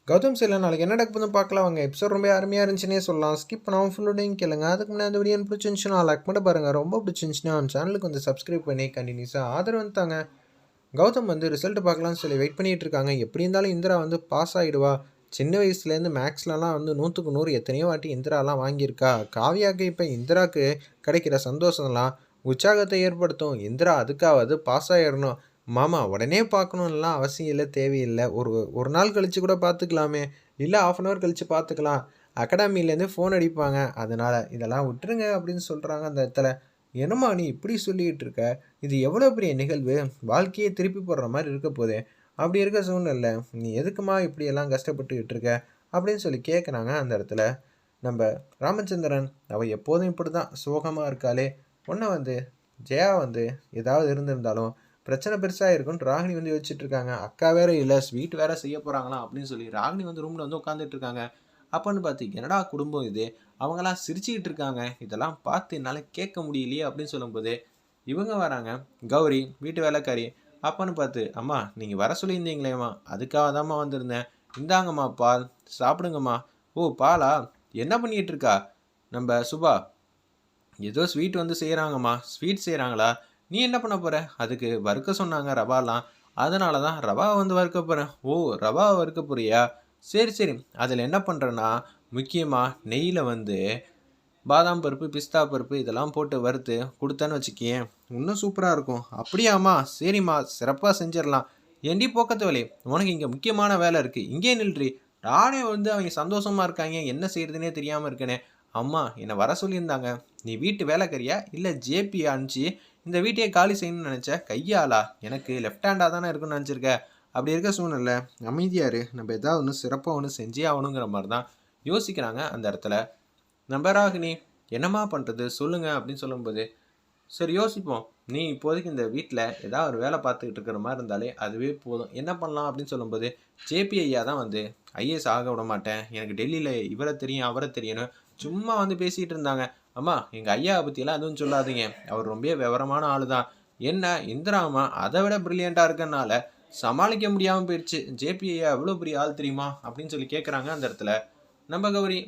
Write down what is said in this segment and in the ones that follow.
கௌதம் சில நாளைக்கு என்ன நடக்க போதுன்னு பார்க்கலாம் வாங்க. எபிசோட் ரொம்ப அருமையா இருந்துச்சுன்னே சொல்லலாம். ஸ்கிப் பண்ணாம ஃபுல்லோடையும் கேளுங்க. அதுக்கு முன்னாடி இந்த வீடியோ பிடிச்சிருந்துச்சுன்னா லைக் பண்ணி பாருங்க. ரொம்ப பிடிச்சிருந்துச்சுன்னா நம்ம சேனலுக்கு வந்து சப்ஸ்கிரைப் பண்ணி கண்டினியூஸாக ஆதரவு வந்துட்டாங்க. கௌதம் வந்து ரிசல்ட் பார்க்கலாம்னு சொல்லி வெயிட் பண்ணிட்டு இருக்காங்க. எப்படி இருந்தாலும் இந்திரா வந்து பாஸ் ஆகிடுவா. சின்ன வயசுலேருந்து மேக்ஸ்லலாம் வந்து 100க்கு 100 எத்தனையோ வாட்டி இந்திராலாம் வாங்கியிருக்கா. காவியாவுக்கு இப்போ இந்திராவுக்கு கிடைக்கிற சந்தோஷம்லாம் உற்சாகத்தை ஏற்படுத்தும். இந்திரா அதுக்காவது பாஸ் ஆகிடணும். மாமா உடனே பார்க்கணுன்னுலாம் அவசியம் இல்லை, தேவையில்லை. ஒரு ஒரு நாள் கழித்து கூட பார்த்துக்கலாமே, இல்லை ஆஃப் அன் ஹவர் கழித்து பார்த்துக்கலாம். அகாடமிலேருந்து ஃபோன் அடிப்பாங்க, அதனால் இதெல்லாம் விட்டுருங்க அப்படின்னு சொல்கிறாங்க அந்த இடத்துல. என்னம்மா நீ இப்படி சொல்லிகிட்டு இருக்க? இது எவ்வளோ பெரிய நிகழ்வு, வாழ்க்கையை திருப்பி போடுற மாதிரி இருக்க போதே. அப்படி இருக்க சூழ்நிலை நீ எதுக்குமா இப்படியெல்லாம் கஷ்டப்பட்டுக்கிட்டு இருக்க அப்படின்னு சொல்லி கேட்குறாங்க அந்த இடத்துல. நம்ம ராமச்சந்திரன் அவள் எப்போதும் இப்படி தான் சோகமாக இருக்காளே. ஒன்று வந்து ஜெயா வந்து ஏதாவது இருந்திருந்தாலும் பிரச்சனை பெருசாக இருக்குன்னு ராகினி வந்து யோசிச்சுட்டு இருக்காங்க. அக்கா வேற இல்லை, ஸ்வீட் வேற செய்ய போகிறாங்களாம் அப்படின்னு சொல்லி ராகினி வந்து ரூமில் வந்து உட்காந்துட்டு இருக்காங்க. அப்போன்னு பார்த்து என்னடா குடும்பம் இது, அவங்களாம் சிரிச்சுக்கிட்டு இருக்காங்க, இதெல்லாம் பார்த்து என்னால் கேட்க முடியலையே அப்படின்னு சொல்லும்போது இவங்க வராங்க, கௌரி வீட்டு வேலைக்காரி. அப்போன்னு பார்த்து அம்மா நீங்கள் வர சொல்லியிருந்தீங்களேம்மா, அதுக்காக தாம்மா வந்திருந்தேன். இந்தாங்கம்மா பால், சாப்பிடுங்கம்மா. ஓ பாலா, என்ன பண்ணிகிட்டு இருக்கா நம்ம சுபா? ஏதோ ஸ்வீட் வந்து செய்கிறாங்கம்மா. ஸ்வீட் செய்கிறாங்களா? நீ என்ன பண்ண போகிற? அதுக்கு வறுக்க சொன்னாங்க ரவாலாம், அதனால தான் ரவா வந்து வறுக்க போகிறேன். ஓ ரவா வறுக்க போறியா? சரி சரி, அதில் என்ன பண்ணுறேன்னா முக்கியமாக நெய்யில் வந்து பாதாம் பருப்பு பிஸ்தா பருப்பு இதெல்லாம் போட்டு வறுத்து கொடுத்தேன்னு வச்சுக்கியேன், இன்னும் சூப்பராக இருக்கும். அப்படியாம்மா, சரிம்மா, சிறப்பாக செஞ்சிடலாம். ஏண்டி போக்கத்து வேலை, உனக்கு இங்கே முக்கியமான வேலை இருக்குது, இங்கே நில்றி. நானே வந்து அவங்க சந்தோஷமாக இருக்காங்க, என்ன செய்கிறதுனே தெரியாமல் இருக்கேனே. அம்மா என்னை வர சொல்லியிருந்தாங்க. நீ வீட்டு வேலைக்காரியா இல்லை ஜேபி அனுப்பிச்சு இந்த வீட்டையே காலி செய்யணும்னு நினச்ச? கையாளா? எனக்கு லெஃப்ட் ஹேண்டாக தானே இருக்குன்னு நினச்சிருக்க. அப்படி இருக்க சூழ்நிலை அமைதியாரு, நம்ம ஏதாவது ஒன்று சிறப்பாக ஒன்று செஞ்சே ஆகணுங்கிற மாதிரி தான் யோசிக்கிறாங்க அந்த இடத்துல. நம்ம ராகினி என்னம்மா பண்ணுறது சொல்லுங்க அப்படின்னு சொல்லும்போது, சரி யோசிப்போம். நீ இப்போதைக்கு இந்த வீட்டில் ஏதாவது ஒரு வேலை பார்த்துக்கிட்டு இருக்கிற மாதிரி இருந்தாலே அதுவே போதும். என்ன பண்ணலாம் அப்படின்னு சொல்லும்போது, ஜேபி ஐயா தான் வந்து ஐஏஎஸ் ஆக விட மாட்டேன், எனக்கு டெல்லியில் இவரை தெரியும் அவரை தெரியணும் சும்மா வந்து பேசிகிட்டு இருந்தாங்க. அம்மா எங்கள் ஐயாவை பற்றியெல்லாம் எதுவும் சொல்லாதீங்க, அவர் ரொம்ப விவரமான ஆள் தான். என்ன இந்திராமா அதை விட ப்ரில்லியண்ட்டாக இருக்கனால சமாளிக்க முடியாமல் போயிடுச்சு. ஜேபி ஐயா எவ்வளோ பெரிய ஆள் தெரியுமா அப்படின்னு சொல்லி கேட்குறாங்க அந்த இடத்துல. நம்ம கௌரி,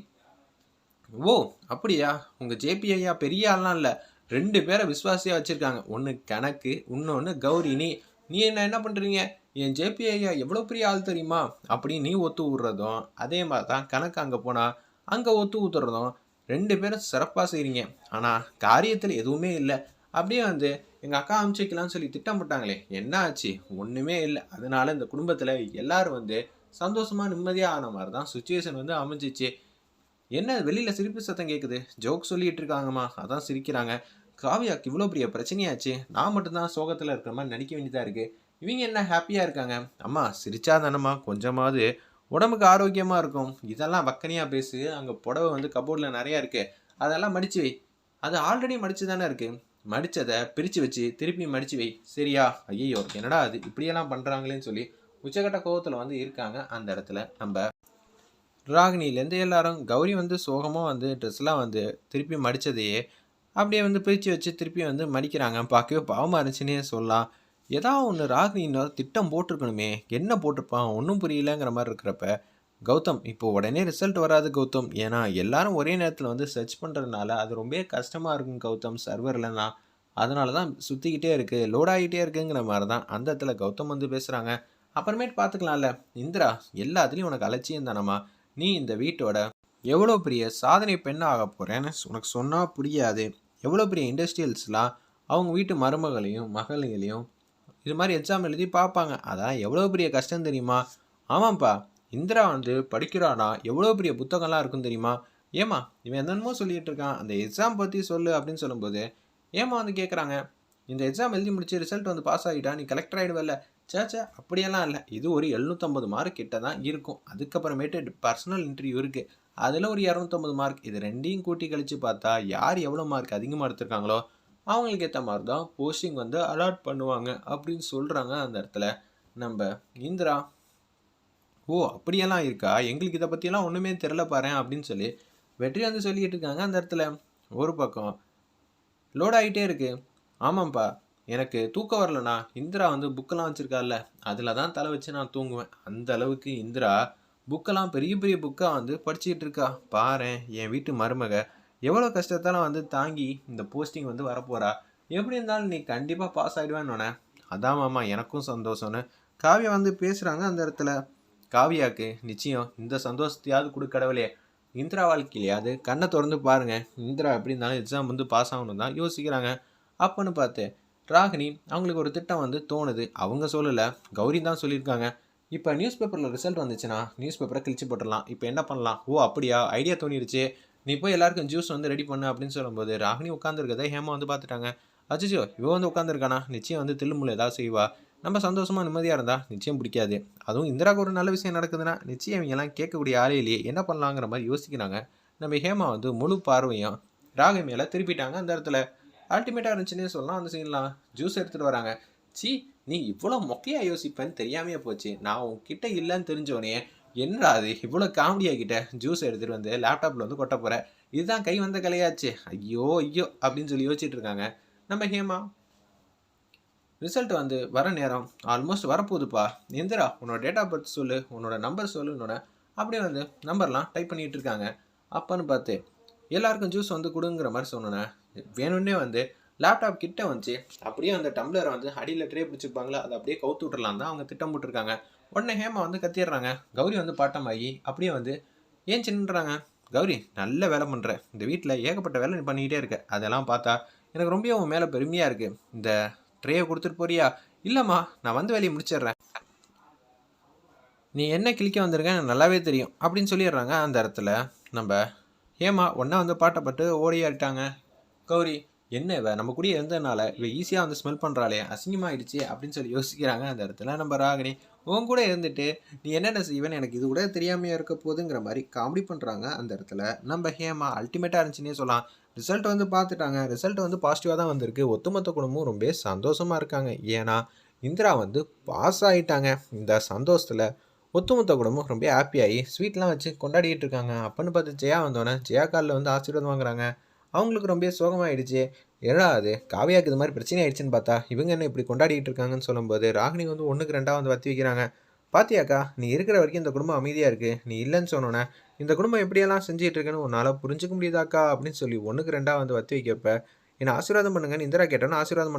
ஓ அப்படியா, உங்கள் ஜேபி ஐயா பெரிய ஆள்லாம் இல்லை, 2 பேரை விசுவாசியாக வச்சுருக்காங்க. ஒன்று கணக்கு, இன்னொன்று கௌரி. நீ நீ என்ன பண்ணுறீங்க? என் ஜேபி ஐயா எவ்வளோ பெரிய ஆள் தெரியுமா அப்படின்னு நீ ஒத்து விட்றதும், அதே மாதிரி தான் கணக்கு அங்கே போனால் அங்கே ஒத்து ஊத்துறதும் 2 பேரும் சிறப்பாக செய்கிறீங்க. ஆனால் காரியத்தில் எதுவுமே இல்லை. அப்படியே வந்து எங்கள் அக்கா அனுப்பிச்சி வைக்கலாம்னு சொல்லி திட்டம் போட்டாங்களே, என்ன ஆச்சு? ஒன்றுமே இல்லை. அதனால இந்த குடும்பத்தில் எல்லாரும் வந்து சந்தோஷமாக நிம்மதியாக ஆன மாதிரி தான் சுச்சுவேஷன் வந்து அமைஞ்சிச்சு. என்ன வெளியில சிரிப்பு சத்தம் கேட்குது, ஜோக் சொல்லிட்டு இருக்காங்கம்மா, அதான் சிரிக்கிறாங்க. காவியாக்கு இவ்வளோ பெரிய பிரச்சனையாச்சு, நான் மட்டும்தான் சோகத்தில் இருக்கிற மாதிரி நடிக்க வேண்டியதாக இருக்குது, இவங்க என்ன ஹாப்பியாக இருக்காங்க. அம்மா சிரிச்சா தானம்மா கொஞ்சமாவது உடம்புக்கு ஆரோக்கியமாக இருக்கும். இதெல்லாம் வக்கனையாக பேசு. அங்கே புடவை வந்து கபோர்டில் நிறையா இருக்குது, அதெல்லாம் மடித்து வை. அது ஆல்ரெடி மடித்து தானே இருக்குது, மடித்ததை பிரித்து வச்சு திருப்பி மடித்து வை சரியா? ஐயோ என்னடா அது இப்படியெல்லாம் பண்ணுறாங்களேன்னு சொல்லி உச்சக்கட்ட கோவத்தில் வந்து இருக்காங்க அந்த இடத்துல நம்ம ராகினிலேருந்து எல்லாரும். கௌரி வந்து சோகமாக வந்து ட்ரெஸ்லாம் வந்து திருப்பி மடித்ததையே அப்படியே வந்து பிரித்து வச்சு திருப்பி வந்து மடிக்கிறாங்க. பார்க்கவே பாவமாக இருந்துச்சுன்னே சொல்லலாம். ஏதாவது ஒன்று ராகினி இன்னொரு திட்டம் போட்டிருக்கணுமே, என்ன போட்டிருப்பான் ஒன்றும் புரியலங்கிற மாதிரி இருக்கிறப்ப, கௌதம் இப்போ உடனே ரிசல்ட் வராது கௌதம், ஏன்னா எல்லாரும் ஒரே நேரத்தில் வந்து சர்ச் பண்ணுறதுனால அது ரொம்ப கஷ்டமாக இருக்கும் கௌதம், சர்வர்லாம் அதனால தான் சுற்றிக்கிட்டே இருக்குது, லோட் ஆகிட்டே இருக்குங்கிற மாதிரி தான் அந்த இடத்துல கௌதம் வந்து பேசுகிறாங்க. அப்புறமேட்டு பார்த்துக்கலாம்ல இந்திரா, எல்லாத்துலேயும் உனக்கு அலட்சியம் தானம்மா. நீ இந்த வீட்டோட எவ்வளோ பெரிய சாதனை பெண்ணாக ஆக போகிறேன்னு உனக்கு சொன்னால் புரியாது. எவ்வளோ பெரிய இண்டஸ்ட்ரியல்ஸ்லாம் அவங்க வீட்டு மருமகளையும் மகள்களையும் இது மாதிரி எக்ஸாம் எழுதி பார்ப்பாங்க, அதான் எவ்வளோ பெரிய கஷ்டம் தெரியுமா? ஆமாம்ப்பா, இந்திரா வந்து படிக்கிறானா, எவ்வளோ பெரிய புத்தகம்லாம் இருக்கும் தெரியுமா? ஏமா இவன் என்னென்னமோ சொல்லிகிட்டு இருக்கான், அந்த எக்ஸாம் பற்றி சொல்லு அப்படின்னு சொல்லும்போது ஏமா வந்து கேட்குறாங்க, இந்த எக்ஸாம் எழுதி முடிச்சு ரிசல்ட் வந்து பாஸ் ஆகிட்டா நீ கலெக்டர் ஆகிடுவல்ல? சேச்சே அப்படியெல்லாம் இல்லை, இது ஒரு 750 மார்க் கிட்ட தான் இருக்கும். அதுக்கப்புறமேட்டு பர்சனல் இன்டர்வியூ இருக்குது, அதில் ஒரு 250 மார்க். இது ரெண்டையும் கூட்டி கழித்து பார்த்தா யார் எவ்வளோ மார்க் அதிகமாக எடுத்திருக்காங்களோ அவங்களுக்கு ஏற்ற மாதிரி தான் போஸ்டிங் வந்து அலாட் பண்ணுவாங்க அப்படின்னு சொல்கிறாங்க அந்த இடத்துல நம்ம இந்திரா. ஓ அப்படியெல்லாம் இருக்கா, எங்களுக்கு இதை பற்றியெல்லாம் ஒன்றுமே தெரில பாரு அப்படின்னு சொல்லி வெற்றி வந்து சொல்லிக்கிட்டு இருக்காங்க அந்த இடத்துல. ஒரு பக்கம் லோட் ஆகிட்டே இருக்குது. ஆமாம்ப்பா, எனக்கு தூக்கம் வரலண்ணா. இந்திரா வந்து புக்கெல்லாம் வச்சுருக்கால, அதில் தான் தலை வச்சு நான் தூங்குவேன். அந்த அளவுக்கு இந்திரா புக்கெல்லாம் பெரிய பெரிய புக்காக வந்து படிச்சுக்கிட்டு இருக்கா. பாரேன் என் வீட்டு மருமக எவ்வளோ கஷ்டத்தெல்லாம் வந்து தாங்கி இந்த போஸ்டிங் வந்து வரப்போறா. எப்படி இருந்தாலும் நீ கண்டிப்பாக பாஸ் ஆகிடுவேன்னு. அதான் மாமா எனக்கும் சந்தோஷம்னு காவியா வந்து பேசுகிறாங்க அந்த இடத்துல. காவியாவுக்கு நிச்சயம் இந்த சந்தோஷத்தையாவது கொடு கடவுளே. இந்திரா வாழ்க்கையிலையாவது கண்ணை திறந்து பாருங்க. இந்திரா எப்படி இருந்தாலும் எக்ஸாம் வந்து பாஸ் ஆகணும் தான் யோசிக்கிறாங்க. அப்போன்னு பார்த்து ராகினி அவங்களுக்கு ஒரு திட்டம் வந்து தோணுது. அவங்க சொல்லலை, கௌரி தான் சொல்லியிருக்காங்க. இப்போ நியூஸ் பேப்பரில் ரிசல்ட் வந்துச்சுன்னா நியூஸ் பேப்பரை கிழிச்சு போட்டுடலாம். இப்போ என்ன பண்ணலாம்? ஓ அப்படியா, ஐடியா தோணிருச்சு, நீ போய் எல்லாருக்கும் ஜூஸ் வந்து ரெடி பண்ணு அப்படின்னு சொல்லும்போது ராகினி உட்காந்துருக்கதை ஹேமா வந்து பார்த்துட்டாங்க. அச்சோ இவ வந்து உட்காந்துருக்கானா, நிச்சயம் வந்து தில்லுமுள்ள ஏதாவது செய்வா. நம்ம சந்தோஷமாக நிம்மதியாக இருந்தால் நிச்சயம் பிடிக்காது. அதுவும் இந்திராவுக்கு ஒரு நல்ல விஷயம் நடக்குதுன்னா நிச்சயம் இவங்கெல்லாம் கேட்கக்கூடிய ஆளே இல்லையே, என்ன பண்ணலாங்கிற மாதிரி யோசிக்கிறாங்க. நம்ம ஹேமா வந்து முழு பார்வையும் ராகி மேலே திருப்பிட்டாங்க அந்த இடத்துல. அல்டிமேட்டாக இருந்துச்சுன்னே சொல்லலாம் அந்த சீன்லாம். ஜூஸ் எடுத்துகிட்டு வராங்க. சி, நீ இவ்வளோ மொக்கையா யோசிப்பேன்னு தெரியாமையே போச்சு. நான் உன்கிட்ட இல்லைன்னு தெரிஞ்சோடனே என்னடா அது இவ்வளோ காமெடியாகிட்ட ஜூஸ் எடுத்துகிட்டு வந்து லேப்டாப்பில் வந்து கொட்ட போகிறேன், இதுதான் கை வந்த கலையாச்சு, ஐயோ ஐயோ அப்படின்னு சொல்லி யோசிச்சுட்டு இருக்காங்க நம்ம ஹேமா. ரிசல்ட் வந்து வர நேரம் ஆல்மோஸ்ட் வரப்போகுதுப்பா. இந்திரா உன்னோட டேட் ஆஃப் பர்த் சொல்லு, உன்னோட நம்பர் சொல்லுன்னோட அப்படியே வந்து நம்பர்லாம் டைப் பண்ணிகிட்டு இருக்காங்க. அப்போன்னு பார்த்து எல்லாருக்கும் ஜூஸ் வந்து கொடுங்கிற மாதிரி சொன்னோன்னே வேணும்னே வந்து லேப்டாப் கிட்ட வந்துச்சு அப்படியே அந்த டம்ளரை வந்து அடியில் ட்ரே பிடிச்சிருப்பாங்களா அதை அப்படியே கவுத்து விட்டுறலாம் தான் அவங்க திட்டம் போட்டுருக்காங்க. உடனே ஹேமா வந்து கத்திடுறாங்க. கௌரி வந்து பாட்டமாகி அப்படியே வந்து ஏன் சின்னறாங்க. கௌரி நல்ல வேலை பண்ணுற, இந்த வீட்டில் ஏகப்பட்ட வேலை நீ பண்ணிக்கிட்டே இருக்க, அதெல்லாம் பார்த்தா எனக்கு ரொம்ப உன் மேலே பெருமையாக இருக்குது. இந்த ட்ரேயை கொடுத்துட்டு போறியா? இல்லைம்மா நான் வந்து வேலையை முடிச்சிடுறேன், நீ என்ன கிளிக்க வந்திருக்க எனக்கு நல்லாவே தெரியும் அப்படின்னு சொல்லிடுறாங்க அந்த இடத்துல. நம்ம ஹேமா ஒன்றா வந்து பாட்டப்பட்டு ஓடியாட்டாங்க. கௌரி என்ன இவ நம்ம கூட இருந்ததுனால இவ ஈஸியாக வந்து ஸ்மெல் பண்ணுறாளே, அசிங்கமாகிடுச்சு அப்படின்னு சொல்லி யோசிக்கிறாங்க அந்த இடத்துல. நம்ம ராகினி உன் கூட இருந்துட்டு நீ என்னென்ன செய்வேன்னு எனக்கு இது கூட தெரியாமையே இருக்க போகுதுங்கிற மாதிரி காமெடி பண்ணுறாங்க அந்த இடத்துல. நம்ம ஹேமா அல்டிமேட்டாக இருந்துச்சுன்னே சொல்லலாம். ரிசல்ட் வந்து பார்த்துட்டாங்க. ரிசல்ட் வந்து பாசிட்டிவாக தான் வந்திருக்கு. ஒட்டுமொத்த குடும்பமும் ரொம்ப சந்தோஷமாக இருக்காங்க. ஏன்னா இந்திரா வந்து பாஸ் ஆகிட்டாங்க. இந்த சந்தோஷத்தில் ஒட்டுமொத்த குடும்பம் ரொம்ப ஹாப்பியாகி ஸ்வீட்லாம் வச்சு கொண்டாடிட்டு இருக்காங்க. அப்பன்னு பார்த்து ஜெயா வந்தோடனே ஜெயா காலில் வந்து ஆசீர்வாதம் வாங்குறாங்க. அவங்களுக்கு ரொம்ப சோகமாயிடுச்சு. என்னடா அது காவியாவுக்கு இது மாதிரி பிரச்சனை ஆயிடுச்சுன்னு பார்த்தா இவங்க என்ன இப்படி கொண்டாடிட்டு இருக்காங்கன்னு சொல்லும்போது ராகினி வந்து 1க்கு 2 வந்து வத்தி வைக்கிறாங்க. பாத்தியாக்கா, நீ இருக்கிற வரைக்கும் இந்த குடும்பம் அமைதியாக இருக்குது, நீ இல்லைன்னு சொன்னோன்னே இந்த குடும்பம் எப்படியெல்லாம் செஞ்சுட்டு இருக்குன்னு உன்னால் புரிஞ்சுக்க முடியுதாக்கா அப்படின்னு சொல்லி 1க்கு 2 வந்து வத்தி வைக்கப்ப என்னை ஆசீர்வாதம் பண்ணுங்கன்னு இந்திரா கேட்டோன்னு ஆசீர்வாதம்